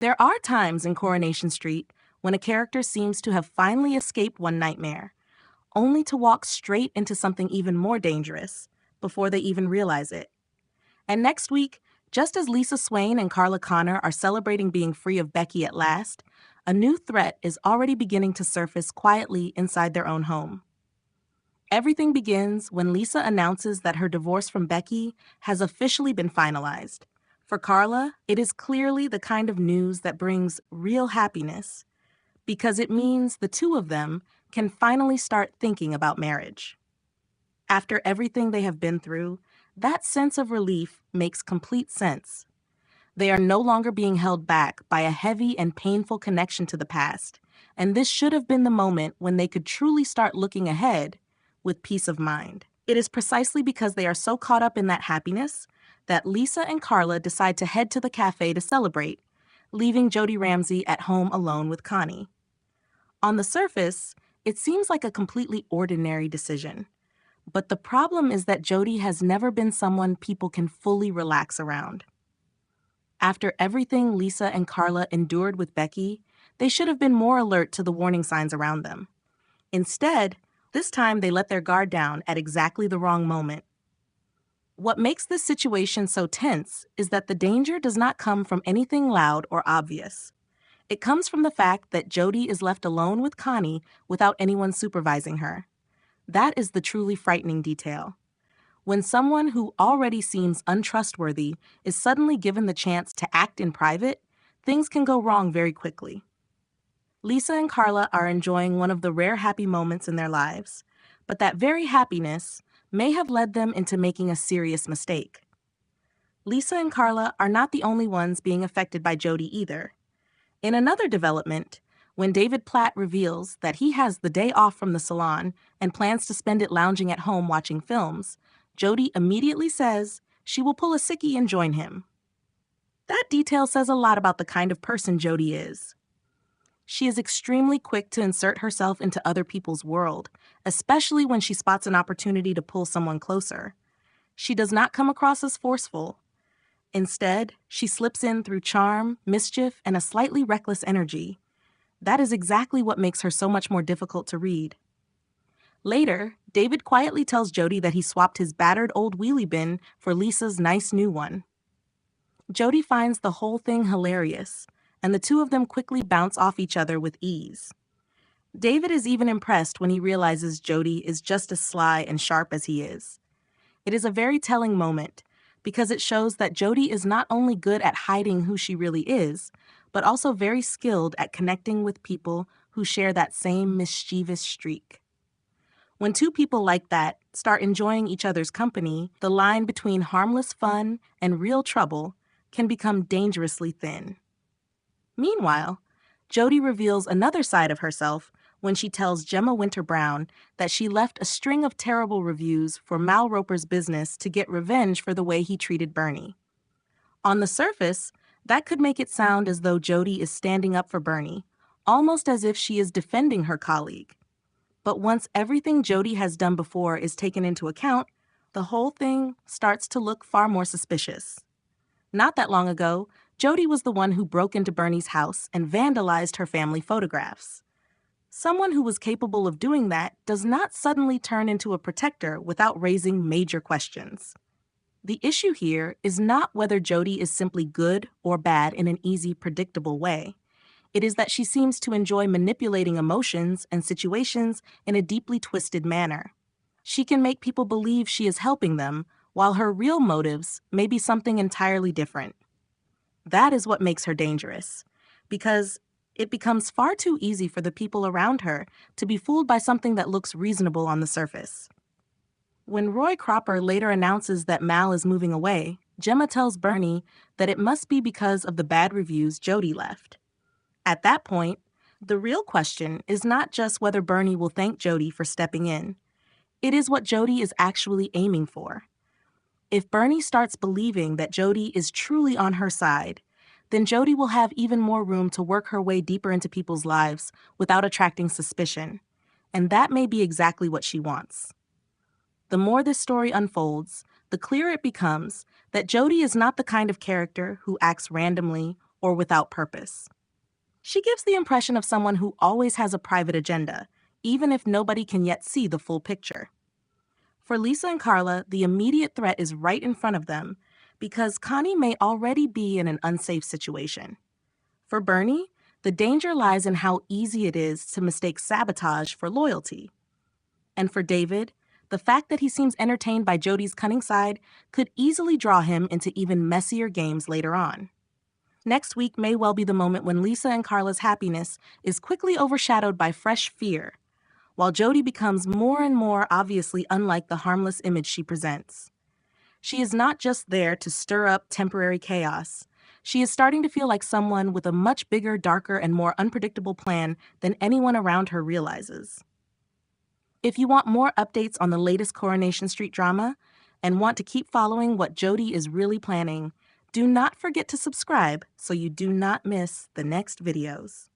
There are times in Coronation Street when a character seems to have finally escaped one nightmare, only to walk straight into something even more dangerous before they even realize it. And next week, just as Lisa Swain and Carla Connor are celebrating being free of Becky at last, a new threat is already beginning to surface quietly inside their own home. Everything begins when Lisa announces that her divorce from Becky has officially been finalized. For Carla, it is clearly the kind of news that brings real happiness, because it means the two of them can finally start thinking about marriage. After everything they have been through, that sense of relief makes complete sense. They are no longer being held back by a heavy and painful connection to the past, and this should have been the moment when they could truly start looking ahead with peace of mind. It is precisely because they are so caught up in that happiness that Lisa and Carla decide to head to the cafe to celebrate, leaving Jodie Ramsey at home alone with Connie. On the surface, it seems like a completely ordinary decision. But the problem is that Jodie has never been someone people can fully relax around. After everything Lisa and Carla endured with Becky, they should have been more alert to the warning signs around them. Instead, this time they let their guard down at exactly the wrong moment. What makes this situation so tense is that the danger does not come from anything loud or obvious. It comes from the fact that Jodie is left alone with Connie without anyone supervising her. That is the truly frightening detail. When someone who already seems untrustworthy is suddenly given the chance to act in private, things can go wrong very quickly. Lisa and Carla are enjoying one of the rare happy moments in their lives, but that very happiness may have led them into making a serious mistake. Lisa and Carla are not the only ones being affected by Jodie either. In another development, when David Platt reveals that he has the day off from the salon and plans to spend it lounging at home watching films, Jodie immediately says she will pull a sickie and join him. That detail says a lot about the kind of person Jodie is. She is extremely quick to insert herself into other people's world, especially when she spots an opportunity to pull someone closer. She does not come across as forceful. Instead, she slips in through charm, mischief, and a slightly reckless energy. That is exactly what makes her so much more difficult to read. Later, David quietly tells Jodie that he swapped his battered old wheelie bin for Lisa's nice new one. Jodie finds the whole thing hilarious, and the two of them quickly bounce off each other with ease. David is even impressed when he realizes Jodie is just as sly and sharp as he is. It is a very telling moment, because it shows that Jodie is not only good at hiding who she really is, but also very skilled at connecting with people who share that same mischievous streak. When two people like that start enjoying each other's company, the line between harmless fun and real trouble can become dangerously thin. Meanwhile, Jodie reveals another side of herself when she tells Gemma Winter Brown that she left a string of terrible reviews for Mal Roper's business to get revenge for the way he treated Bernie. On the surface, that could make it sound as though Jodie is standing up for Bernie, almost as if she is defending her colleague. But once everything Jodie has done before is taken into account, the whole thing starts to look far more suspicious. Not that long ago, Jodie was the one who broke into Bernie's house and vandalized her family photographs. Someone who was capable of doing that does not suddenly turn into a protector without raising major questions. The issue here is not whether Jodie is simply good or bad in an easy, predictable way. It is that she seems to enjoy manipulating emotions and situations in a deeply twisted manner. She can make people believe she is helping them, while her real motives may be something entirely different. That is what makes her dangerous, because it becomes far too easy for the people around her to be fooled by something that looks reasonable on the surface. When Roy Cropper later announces that Mal is moving away, Gemma tells Bernie that it must be because of the bad reviews Jodie left. At that point, the real question is not just whether Bernie will thank Jodie for stepping in. It is what Jodie is actually aiming for. If Bernie starts believing that Jodie is truly on her side, then Jodie will have even more room to work her way deeper into people's lives without attracting suspicion. And that may be exactly what she wants. The more this story unfolds, the clearer it becomes that Jodie is not the kind of character who acts randomly or without purpose. She gives the impression of someone who always has a private agenda, even if nobody can yet see the full picture. For Lisa and Carla, the immediate threat is right in front of them because Connie may already be in an unsafe situation. For Bernie, the danger lies in how easy it is to mistake sabotage for loyalty. And for David, the fact that he seems entertained by Jodie's cunning side could easily draw him into even messier games later on. Next week may well be the moment when Lisa and Carla's happiness is quickly overshadowed by fresh fear, while Jodie becomes more and more obviously unlike the harmless image she presents. She is not just there to stir up temporary chaos. She is starting to feel like someone with a much bigger, darker, and more unpredictable plan than anyone around her realizes. If you want more updates on the latest Coronation Street drama and want to keep following what Jodie is really planning, do not forget to subscribe so you do not miss the next videos.